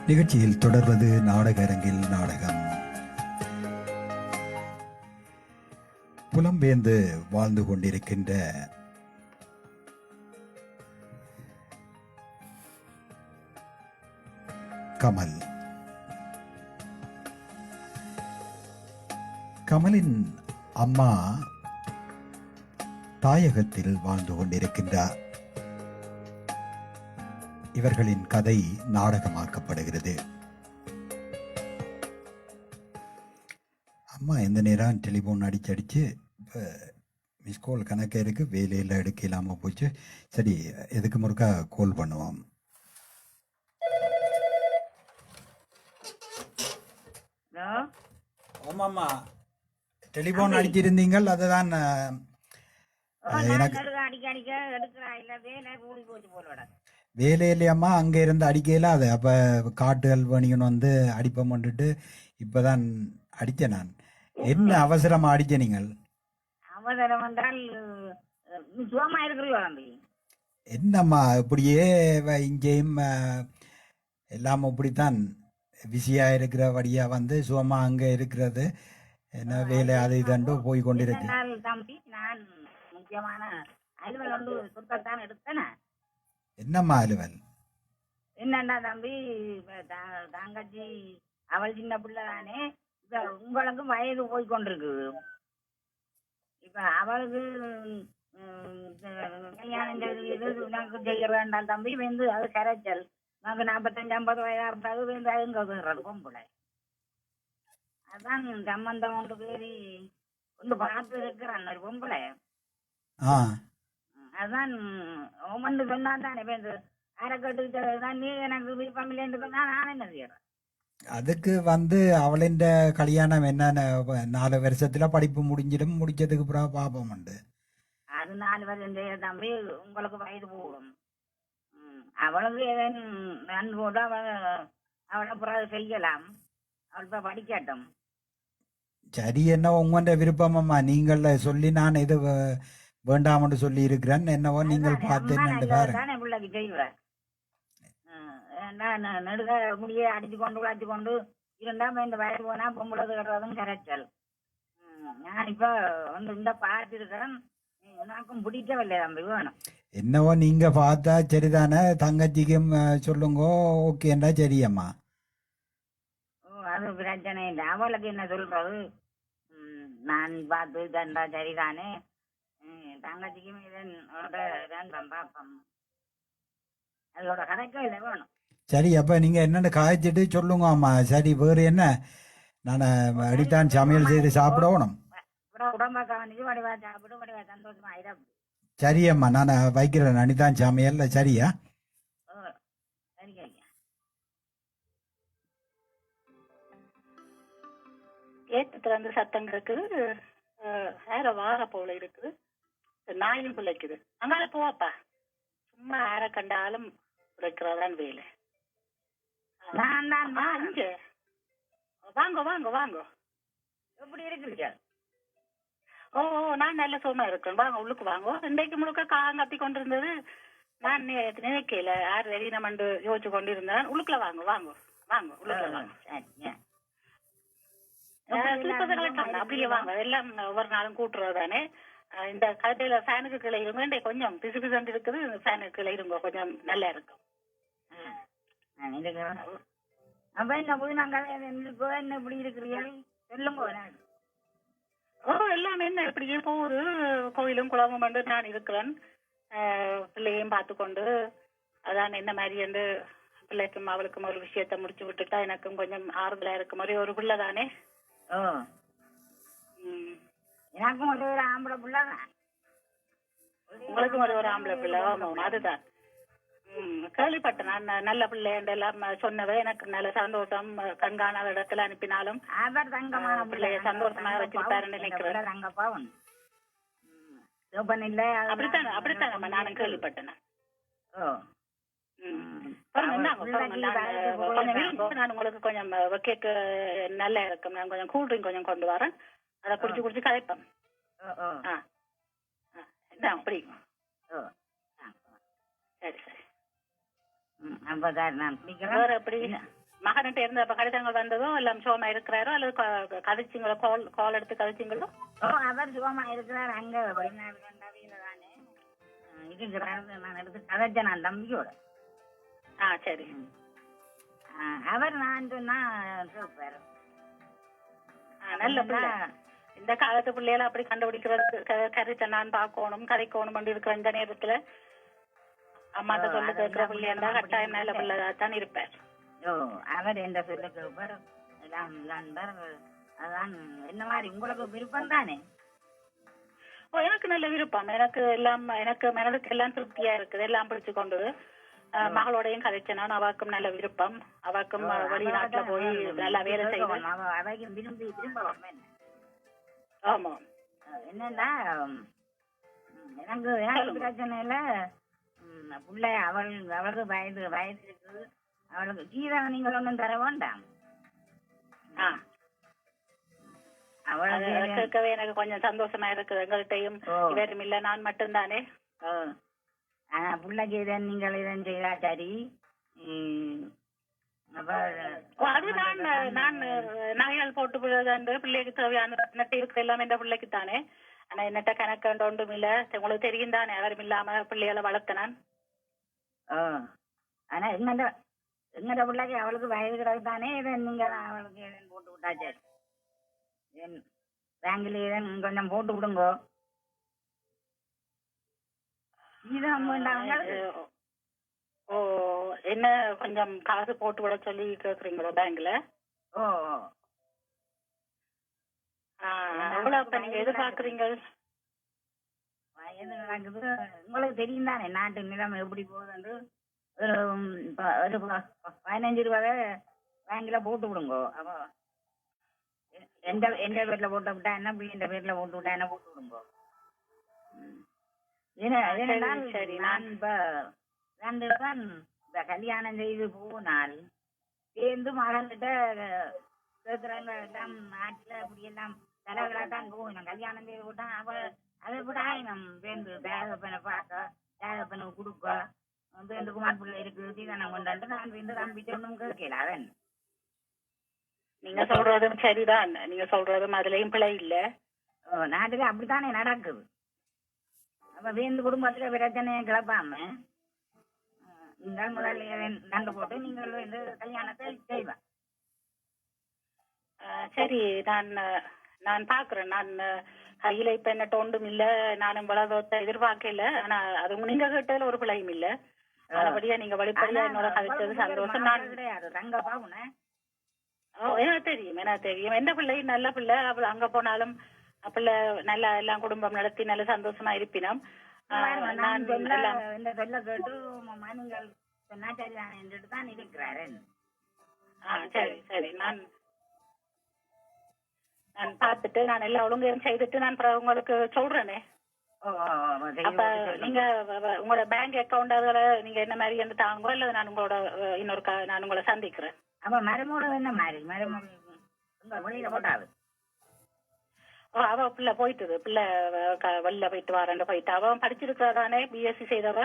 நிகழ்ச்சியில் தொடர்வது நாடக அரங்கில் நாடகம். புலம்பெயர்ந்து வாழ்ந்து கொண்டிருக்கின்ற கமல். கமலின் அம்மா தாயகத்தில் வாழ்ந்து கொண்டிருக்கின்றார். இவர்களின் கதை நாடகமாக்கப்படுகிறது. அம்மா எந்த நேரம் டெலிஃபோன் அடிச்சு இப்போ மிஸ்கால் கணக்கே இருக்கு, வேலையில் எடுக்க இல்லாமல் போச்சு. சரி, எதுக்கு முறுக்கா கால் பண்ணுவோம். ஆமாம்மா, டெலிஃபோன் அடிச்சிருந்தீங்கள். அதுதான் எனக்கு வேலை இல்லையம்மா. அங்கே இருந்து அடிக்கல. அது அப்போ காட்டுகள் வணிகன் வந்து அடிப்பம் பண்ணிட்டு இப்போதான் அடித்தேன் நான். என்ன அவசரமா அடிச்ச நீங்கள்? அவசரம் என்றால் சுகமா இருக்கிறீங்களா? என்னம்மா இப்படியே இங்கேயும் எல்லாம் இப்படித்தான் பிஸியாக இருக்கிறபடியா வந்து சுகமா அங்கே இருக்கிறது என்ன வேலை அது இதுண்டு போய் கொண்டிருக்கு. தம்பி, நான் முக்கியமான அலுவல் வந்து சுத்தத்தான் எடுத்தேன். என்னம்மா அலுவல்? என்னண்டா தம்பி, தங்கச்சி அவள் சின்ன பிள்ளை தானே. இப்ப உங்களுக்கு வயது போய் கொண்டிருக்குது. இப்ப அவளுக்கு கல்யாணம் உனக்கு செய்ய வேண்டாம் தம்பி. வந்து அது கரைச்சல். நமக்கு 45-50 வயதா இருந்தாலும் வந்து அதுங்கிறது பொம்பளை. அதான் சம்பந்தம் ஒன்று பேரி ஒன்று பார்த்து இருக்கிறான் ஒரு பொம்பளை. அதான் ஓமன்னு சொன்னா தானே பேருந்து அரைக்கட்டுதான். நீ எனக்கு விருப்பம் இல்லைன்னு சொன்னா நான் என்ன செய்யறேன்? அதுக்கு வந்து அவளின் கல்யாணம் என்னன்னு 4 வருஷத்துல படிப்பு முடிஞ்சிடும். முடிச்சதுக்கு அப்புறம் பாப்பம் உண்டு. அது 4 வருஷம் தம்பி. உங்களுக்கு வயது போடும். அவளுக்கு ஏதேனும் போட்டு அவளை பிறகு செய்யலாம். அவள் இப்ப படிக்கட்டும். சரி, என்ன உங்களோட விருப்பமம்மா. நீங்கள் சொல்லி நான் இது வேண்டாம்னு சொல்லி இருக்கிறேன். என்னவோ நீங்கள் பார்த்து என்னன்னு பாருங்க. பிள்ளைக்கு செய்வேன். நெடுக முடிய அடிச்சு கொண்டு உழைச்சு கொண்டு இருந்தாம இந்த வயது போனா பொம்பளை கட்டுறதும் கரைச்சல். நான் இப்ப வந்து இந்த பார்த்து இருக்கிறேன். உனக்கும் பிடிக்கவில்லை தம்பி, வேணும். என்னவோ நீங்க பார்த்தா சரிதானே. தங்கச்சிக்கும் சொல்லுங்க. ஓகேண்டா சரியம்மா. அது பிரச்சனை இல்லை. அவளுக்கு என்ன சொல்றது? நான் பார்த்து தண்டா சரிதானே. தங்கச்சிக்கும் இதன் பாப்பம். அதோட கதைக்கும் இல்லை, வேணும். சரி, அப்ப நீங்க என்னன்னு காய்ச்சிட்டு சொல்லுங்க அம்மா. சரி, வேறு என்ன? நான் அடித்தான் சமையல் செய்து சாப்பிடணும். உடம்பாக்கா வந்து வடிவா சாப்பிடு, வடிவா சந்தோஷமா ஆயிடும். சரியம்மா, நான் வைக்கிறேன் அனிதான் சமையல். சரியா? ஏற்றத்துல இருந்து சத்தம் இருக்குது. வேற வார போல இருக்குது. நாயும் பிள்ளைக்குது. அங்கால போவாப்பா. சும்மா யார கண்டாலும் உழைக்கிறதான் வேலை. வாங்க வாங்க வாங்க. எப்படி இருக்கிறீங்க? ஓ, நான் நல்ல சுகமா இருக்கேன். வாங்க, உள்ளுக்கு வாங்க. இன்றைக்கு முழுக்க காகம் கத்தி கொண்டிருந்தது. நான் நினைக்கல யார் வெளியினமண்டு யோசிச்சு கொண்டிருந்தேன். உள்ளுக்குள்ள வாங்க வாங்க வாங்க. உள்ளுக்குள்ள வாங்க. அப்படியே வாங்க. எல்லாம் ஒவ்வொரு நாளும் கூட்டுறதானே. இந்த கதையில ஃபேனுக்கு கீழே இருங்க. கொஞ்சம் பிசு பிசு இருக்குது. ஃபேனுக்கு கீழே இருங்க, கொஞ்சம் நல்லா இருக்கும். அப்ப என்ன போய் நாங்க என்ன இப்படி இருக்கிறீர்கள் சொல்லுங்க. எல்லாம் என்ன இப்படியே போகுது. கோயிலும் குளமும் வந்து நான் இருக்கிறேன். பிள்ளையும் பார்த்து கொண்டு அதான் என்ன மாதிரி வந்து பிள்ளைக்கும் அவளுக்கும் ஒரு விஷயத்த முடிச்சு விட்டுட்டா எனக்கும் கொஞ்சம் ஆறுதலா இருக்க மாதிரி. ஒரு பிள்ளை தானே. எனக்கும் ஒரு ஆம்பளை பிள்ளை தான். உங்களுக்கும் ஒரு ஆம்பளை பிள்ளை. அதுதான் கேள்விப்பட்டேன். நான் நல்ல பிள்ளை எல்லாம் சொன்னவ. எனக்கு நல்ல சந்தோஷம். கண்காணாத இடத்துல அனுப்பினாலும் அவர் தங்கமான பிள்ளைய சந்தோஷமாக வச்சிருப்பாருன்னு நினைக்கிறேன். அப்படித்தானே நானும் கேள்விப்பட்டேன். நான் உங்களுக்கு கொஞ்சம் கேக்கு நல்லா இருக்கும். நான் கொஞ்சம் கூல் ட்ரிங்க் கொஞ்சம் கொண்டு வரேன். அதை குடிச்சு கதைப்பேன். அப்படி சரி சரி. நான் வேற எப்படி மகன்கிட்ட இருந்த கடிதங்கள் வந்ததோ எல்லாம் சுகமா இருக்கிறாரோ அல்லது கதைச்சிங்களோ கால் எடுத்து கதைச்சிங்களோ? அவர் சுகமா இருக்கிறார், அங்க வெளிநாடு கண்டாவியில தானே இருக்கிறாரு. நான் எடுத்து கதைச்சேன் நான் தம்பியோட. சரி. அவர் நான் சொன்னா கேட்பாரு. நல்ல பிள்ளை. இந்த காலத்து பிள்ளைகளை அப்படி கண்டுபிடிக்கிறது கருத்தை நான் பார்க்கணும் கதைக்கணும் இருக்கிற இந்த நேரத்துல அம்மாட்ட சொல்ல கேட்கிற பிள்ளையா கட்டாயம் நல்ல பிள்ளைதான் இருப்பார். அவர் எந்த சொல்ல கேட்பார் எல்லாம் நண்பர். அதான் என்ன மாதிரி உங்களுக்கு விருப்பம் தானே? எனக்கு நல்ல விருப்பம். எனக்கு எல்லாம் எனக்கு மனதுக்கு எல்லாம் திருப்தியா இருக்குது. எல்லாம் பிடிச்சு கொண்டு மகளோடையும் கதைச்சேன் நான். அவக்கும் நல்ல விருப்பம். அவக்கும் வெளிநாட்டுல போய் நல்லா வேலை செய்வேன். அவைக்கும் விரும்பி விரும்பவும். ஆமா. என்னன்னா எனக்கு பிரச்சனை இல்ல. பிள்ளை அவளுக்கு வயது இருக்குது. அவளுக்கு கீதா நீங்கள் ஒன்றும் தர வேண்டாம். கேட்கவே எனக்கு கொஞ்சம் சந்தோஷமா இருக்குது. எங்கள்கிட்டையும் வேறும் இல்ல, நான் மட்டும்தானே. பிள்ளைக்கு இதன் நீங்கள் இதன் செய்தா சரி. அது நான் நகைகள் போட்டு விடுறது பிள்ளைக்கு தேவையான இருக்கிற எல்லாம் என்ற பிள்ளைக்கு தானே. ஆனா என்னட்ட கணக்கு ஒன்றும் இல்ல. உங்களுக்கு தெரியும் தானே அவரும் இல்லாம பிள்ளைகளை வளர்த்தனான். ஆனா எங்கட பிள்ளைக்கு அவளுக்கு வயது கிடக்கு தானே. இதன் நீங்க அவளுக்கு ஏதேன் போட்டு விட்டா சரி. பேங்க்ல ஏதேன் கொஞ்சம் போட்டு விடுங்க. என்ன கொஞ்சம் காசு போட்டு விட சொல்லி கேக்குறீங்களோ பேங்க்ல? எவ்வளவு நீங்க எதிர்பார்க்கறீங்க? எது நடக்குது உங்களுக்கு தெரியும் தானே. நாட்டு நிலைமை எப்படி போகுதுன்னு ஒரு 15 ரூபாய் பேங்க்ல போட்டு விடுங்க. அப்போ எந்த பேர்ல போட்டு விட்டா என்ன, பிள்ளைங்க பேர்ல போட்டு விட்டா என்ன போட்டு விடுங்க. சரி. நான் இப்ப 2 தான் கல்யாணம் செய்து போனால் சேர்ந்து மகன்கிட்ட கேட்கறாங்க எல்லாம் நாட்டுல அப்படி எல்லாம் தலைவரா தான் போகணும். கல்யாணம் செய்து போட்டா அதை விட ஆயினம் சேர்ந்து தேகப்பனை பார்க்க தேகப்பனை கொடுக்க சேர்ந்து குமார் பிள்ளை இருக்கு சீதானம் கொண்டாண்டு நான் சேர்ந்து தம்பிட்டு ஒன்றும் கேட்கல. அதன் நீங்க சொல்றதும் சரிதான். நீங்க சொல்றதும் அதுலயும் பிழை இல்ல. நாட்டுல அப்படித்தானே நடக்குது. அப்ப வேந்து குடும்பத்துல பிரச்சனையை கிளப்பாம நீங்கள் முதல்ல நண்டு போட்டு நீங்கள் வந்து கல்யாணத்தை செய்வேன். சரி, நான் பாக்குறேன். நான் கையில இப்ப என்ன ஒன்றும் இல்ல. நானும் இவ்வளவு எதிர்பார்க்கல. ஆனா அது நீங்க கேட்டதுல ஒரு பிழையும் இல்ல. அதுபடியா நீங்க வழிபடியா என்னோட கழிச்சது சந்தோஷம். நான் கிடையாது தங்க பாவுன. எனக்கு தெரியும். எந்த பிள்ளையும் நல்ல பிள்ளை. அவள் அங்க போனாலும் பிள்ளை நல்லா எல்லாம் குடும்பம் நடத்தி நல்ல சந்தோஷமா இருப்பினோம். சொல்ல கேட்டு நீங்கள் தான் இருக்கிறாரு. சரி சரி. நான் பார்த்துட்டு நான் எல்லாம் ஒழுங்கையும் செய்துட்டு நான் உங்களுக்கு சொல்றேனே. அப்ப நீங்க உங்களோட பேங்க் அக்கௌண்ட் அதுல நீங்க என்ன மாதிரி என்று தாங்கோ இல்ல நான் உங்களோட நான் உங்களை சந்திக்கிறேன். அப்ப மருமோட என்ன மாதிரி வெளியில போட்டாது? அவ பிள்ளை போயிட்டு பிள்ளை வெளில போயிட்டு வரேன் போயிட்டு. அவன் படிச்சிருக்காதானே பிஎஸ்சி செய்தவ.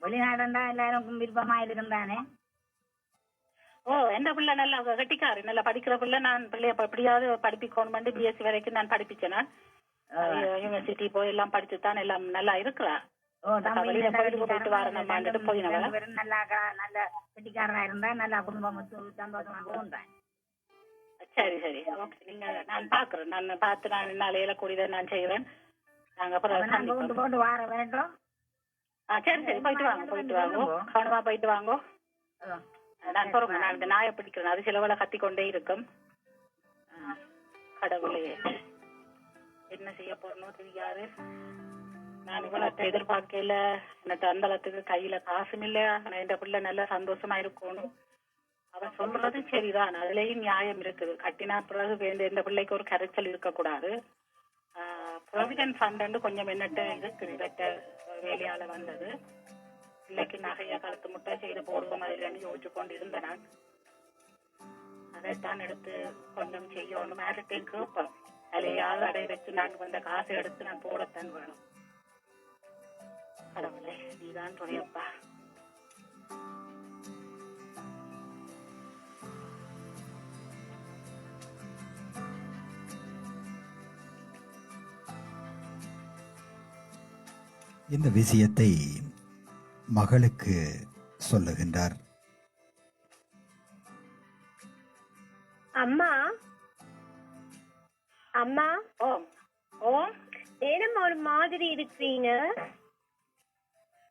வெளிநாடுண்டா எல்லாருக்கும் விருப்பமா இருக்குந்தானே. எந்த பிள்ளை நல்லா கட்டிக்காரு நல்லா படிக்கிற பிள்ளை. நான் பிள்ளைய எப்படியாவது படிப்பிக்கணும் பிஎஸ்சி வரைக்கும் நான் படிப்பிச்சேன். யூனிவர்சிட்டி போய் எல்லாம் படிச்சுதான் எல்லாம் நல்லா இருக்கிறா. வெளியில போயிட்டு வரணும் போயினவ நல்லா நல்ல கட்டிக்காரனா இருந்தா நல்லா குடும்பம் சந்தோஷமா போன்றேன். சரி சரி. ஓகே. நீங்க நான் பாக்குறேன். நான் பார்த்து நான் நாளையில கூடியதை நான் செய்வேன். நாங்க போட்டு வார வேண்டும். சரி சரி. போயிட்டு வாங்க கவனமா போயிட்டு வாங்க. நான் சொல்றேன். நான் இந்த நாயை பிடிக்கிறேன். அது சிலவளை கத்திக்கொண்டே இருக்கும். கடவுளே என்ன செய்ய போறனோ தெரியாது. நான் இவ்வளவு எதிர்பார்க்கல. எனக்கு அந்த அளவுக்கு கையில காசும் இல்ல. என் பிள்ளை நல்லா சந்தோஷமா இருக்கணும். அவன் சொல்றது சரிதான். அதுலயும் நியாயம் இருக்குது. கட்டினா பிறகு இந்த பிள்ளைக்கு ஒரு கரைச்சல் இருக்கக்கூடாது. ப்ரொவிடன்ட் ஃபண்ட் கொஞ்சம் என்னட்ட இருக்கு. வேலையால வந்தது. பிள்ளைக்கு நகைய கழுத்து முட்டை செய்து போடுவோம் அதுலன்னு யோசிச்சு கொண்டு இருந்தேன். நான் அதைத்தான் எடுத்து கொஞ்சம் செய்யணும். மேரிட்டையும் கேட்பேன். அதையாவது அடைய வச்சு நான் வந்த காசை எடுத்து நான் போடத்தான் வேணும். கடவுளே நீதான் துணையப்பா. இந்த விஷயத்தை மகளுக்கு சொல்லுகின்றார். அம்மா அம்மா ஓ ஓ ஏனம்மா ஒரு மாதிரி இருக்கிறீங்க?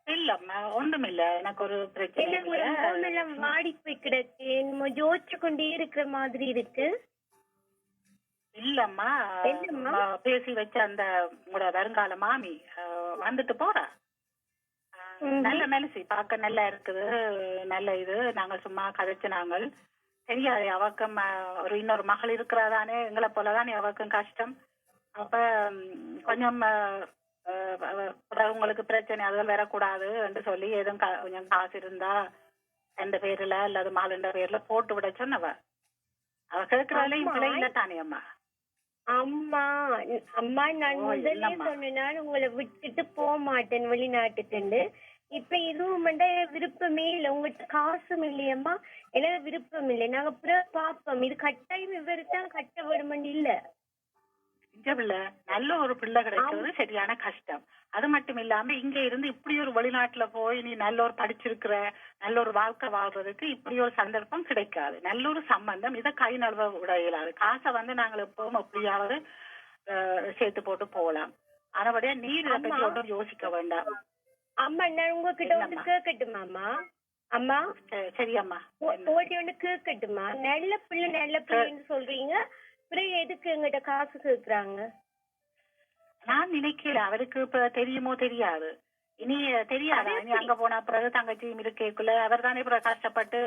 இல்லம்மா ஒண்ணுமில்ல, எனக்கு ஒரு பிரச்சனை எனக்கு ஒரு இல்ல. முகமெல்லாம் வாடி போய் கிடக்கு, என்னமோ யோசிச்சு கொண்டே இருக்கிற மாதிரி இருக்கு. இல்லம்மா, என்னம்மா? பேசி வச்ச அந்த உங்களோட வருங்கால மாமி வந்துட்டு போறா. நல்ல மெலிசி பார்க்க நல்லா இருக்குது, நல்ல இது. நாங்க சும்மா கதைச்சு நாங்கள் தெரியாது அவக்கம் ஒரு இன்னொரு மகள் இருக்கிறாதானே, எங்களை போலதானே அவக்கும் கஷ்டம். அப்ப கொஞ்சம் உங்களுக்கு பிரச்சனை அதுகள் வரக்கூடாது என்று சொல்லி எதுவும் கொஞ்சம் காசு இருந்தா எந்த பேர்ல அல்லது மாலுண்ட பேர்ல போட்டு விட சொன்னவ. அவ கேட்கறதுல பிள்ளை இல்ல தானே அம்மா. அம்மா அம்மா நான் முதல்ல சொன்னேன் உங்களை விட்டுட்டு போக மாட்டேன் வெளிநாட்டுக்கு. இப்ப இதுவும் விருப்பமே இல்லை, உங்ககிட்ட காசும் இல்லையம்மா, எனக்கு விருப்பம் இல்லை. நாங்க அப்புறம் பாப்போம், இது கட்டாயம் இவருதான் கட்ட விடுமன் இல்ல. நல்ல ஒரு பிள்ளை கிடைக்கிறது சரியான கஷ்டம். அது மட்டும் இல்லாம இங்க இருந்து இப்படி ஒரு வெளிநாட்டுல போய் நீ நல்ல ஒரு படிச்சிருக்கிற நல்ல ஒரு வாழ்க்கை வாழ்றதுக்கு இப்படி ஒரு சந்தர்ப்பம் கிடைக்காது. நல்ல ஒரு சம்பந்தம் இதை கை நழுவ விட இயலாது. காசை நாங்கள் எப்பவும் எப்படியாவது சேர்த்து போட்டு போகலாம். ஆனபடியா நீர் இதை பத்தி ஒன்றும் யோசிக்க வேண்டாம். அம்மா நான் உங்ககிட்ட ஒன்று கேட்கட்டுமாம்மா? அம்மா சரி அம்மா, ஓடி ஒண்ணு கேட்கட்டுமா? நல்ல பிள்ளைன்னு சொல்றீங்க, அப்புறம் எதுக்கு எங்கிட்ட காசு கேக்குறாங்க? நான் நினைக்கல அவருக்கு இப்ப தெரியுமோ தெரியாது. இனி தெரியாதா? இனி அங்க போன பிறகு தங்கச்சியும் இருக்கேக்குள்ள அவர் தானே பிறகு கஷ்டப்பட்டு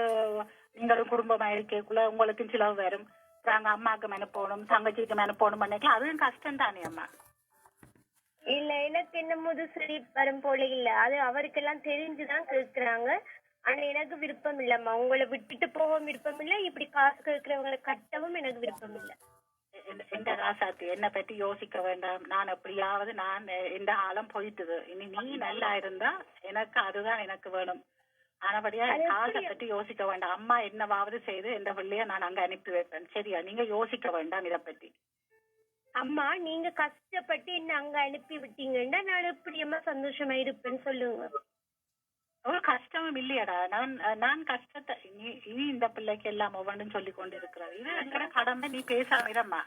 நீங்களும் குடும்பமா இருக்கேக்குள்ள உங்களுக்கும் சிலவு வரும். அங்க அம்மாவுக்கு மெனப்போணும் தங்கச்சிக்கு மெனப்போணும் பண்ணிக்கலாம், அதுவும் கஷ்டம் தானே அம்மா. இல்ல எனக்கு என்னமோது சரி வரும் போல இல்ல, அது அவருக்கெல்லாம் தெரிஞ்சுதான் கேக்குறாங்க. ஆனா எனக்கு விருப்பம் இல்லம்மா, உங்களை விட்டுட்டு போகவும் விருப்பம் இல்ல, இப்படி காசு கேட்கிறவங்களை கட்டவும் எனக்கு விருப்பம் இல்ல. எந்த ராசாத்தி என்னை பத்தி யோசிக்க வேண்டாம். நான் எப்படியாவது நான் எந்த ஆழம் போயிட்டுது. இனி நீ நல்லா இருந்தா எனக்கு அதுதான் எனக்கு வேணும். ஆனபடியா காசை பத்தி யோசிக்க வேண்டாம். அம்மா என்னவாவது செய்து எந்த பிள்ளைய நான் அங்க அனுப்பி வைப்பேன். சரியா? நீங்க யோசிக்க வேண்டாம் இதை பத்தி. அம்மா நீங்க கஷ்டப்பட்டு என்ன அங்க அனுப்பி விட்டீங்கன்னா நான் எப்படியம்மா சந்தோஷமா இருப்பேன்னு சொல்லுங்க. ஒரு கஷ்டமும் இல்லையடா. நான் கஷ்டத்தை இனி இந்த பிள்ளைக்கு எல்லாம் ஒவ்வொன்றும் சொல்லி கொண்டு இருக்கிறார். இது எங்கட கடமை. நீ பேசாம இரும்மா.